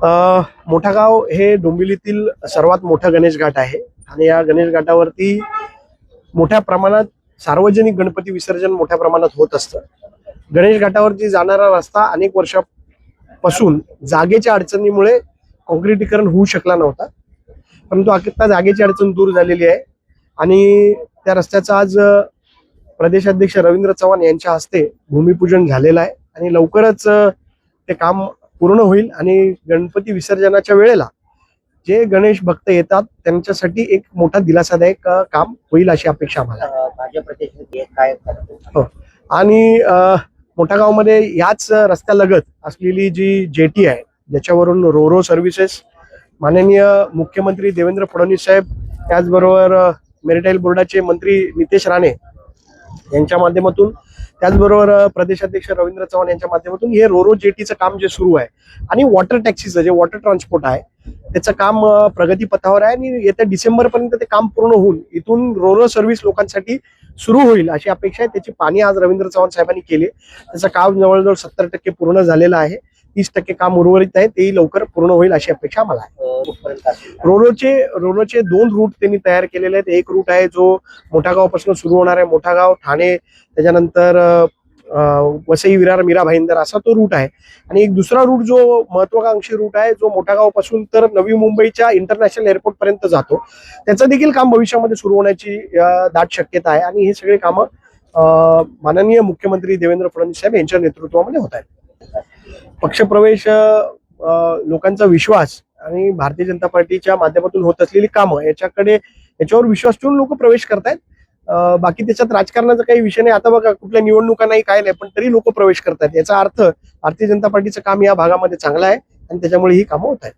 मोठा गाव हे डोंबिवलीतील सर्वात मोठा गणेश घाट आहे आणि या गणेश घाटावरती मोठ्या प्रमाणात सार्वजनिक गणपती विसर्जन मोठ्या प्रमाणात होत असतं. गणेश घाटावरती जाणारा रस्ता अनेक वर्षापासून जागेच्या अडचणीमुळे काँक्रिटीकरण होऊ शकला नव्हता, परंतु आता जागेची अडचण दूर झालेली आहे आणि त्या रस्त्याचं आज प्रदेशाध्यक्ष रवींद्र चव्हाण यांच्या हस्ते भूमिपूजन झालेलं आहे आणि लवकरच ते काम पूर्ण होईल आणि गणपती विसर्जनाच्या वेळेला जे गणेश भक्त येतात त्यांच्यासाठी एक मोठा दिलासादायक काम होईल अशी अपेक्षा आम्हाला. हो, आणि मोठ्या गावामध्ये याच रस्त्यालगत असलेली जी जेटी आहे ज्याच्यावरून रोरो सर्व्हिसेस माननीय मुख्यमंत्री देवेंद्र फडणवीस साहेब, त्याचबरोबर मेरिटाईल बोर्डाचे मंत्री नितेश राणे यांच्या माध्यमातून, त्याचबरोबर प्रदेशाध्यक्ष रवींद्र चव्हाण यांच्या माध्यमातून हे रोरो जेटीचं काम जे सुरू आहे आणि वॉटर टॅक्सीचं जे वॉटर ट्रान्सपोर्ट आहे त्याचं काम प्रगतीपथावर आहे आणि येत्या डिसेंबर पर्यंत ते काम पूर्ण होऊन इथून रोरो सर्व्हिस लोकांसाठी सुरू होईल अशी अपेक्षा आहे. त्याची पाहणी आज रवींद्र चव्हाण साहेबांनी केली. त्याचं काम जवळजवळ 70% पूर्ण झालेलं आहे. 30% काम उर्वरित आहे, तेही लवकर पूर्ण होईल अशी अपेक्षा मला आहे. रोरोचे 2 रूट त्यांनी तयार केलेले आहेत. एक रूट आहे जो मोठा गावापासून सुरू होणार आहे, मोठा गाव ठाणे, त्याच्यानंतर वसई विरार मीरा भाईंदर असा तो रूट आहे. आणि एक दुसरा रूट जो महत्वाकांक्षी रूट आहे जो मोठा गावापासून तर नवी मुंबईच्या इंटरनॅशनल एअरपोर्ट पर्यंत जातो, त्याचं देखील काम भविष्यामध्ये सुरू होण्याची दाट शक्यता आहे. आणि हे सगळे कामं माननीय मुख्यमंत्री देवेंद्र फडणवीस साहेब यांच्या नेतृत्वामध्ये होत आहेत. पक्षप्रवेश, लोकांचा विश्वास आणि भारतीय जनता पार्टीच्या माध्यमातून होत असलेली कामं याच्यावर विश्वास ठेवून लोक प्रवेश करतायत. बाकी त्याच्यात राजकारणाचा काही विषय नाही. आता बघा कुठल्या निवडणुका नाही, काय नाही, पण तरी लोक प्रवेश करतायत. याचा अर्थ भारतीय जनता पार्टीचं काम या भागामध्ये चांगलं आहे आणि त्याच्यामुळे ही कामं होत आहेत.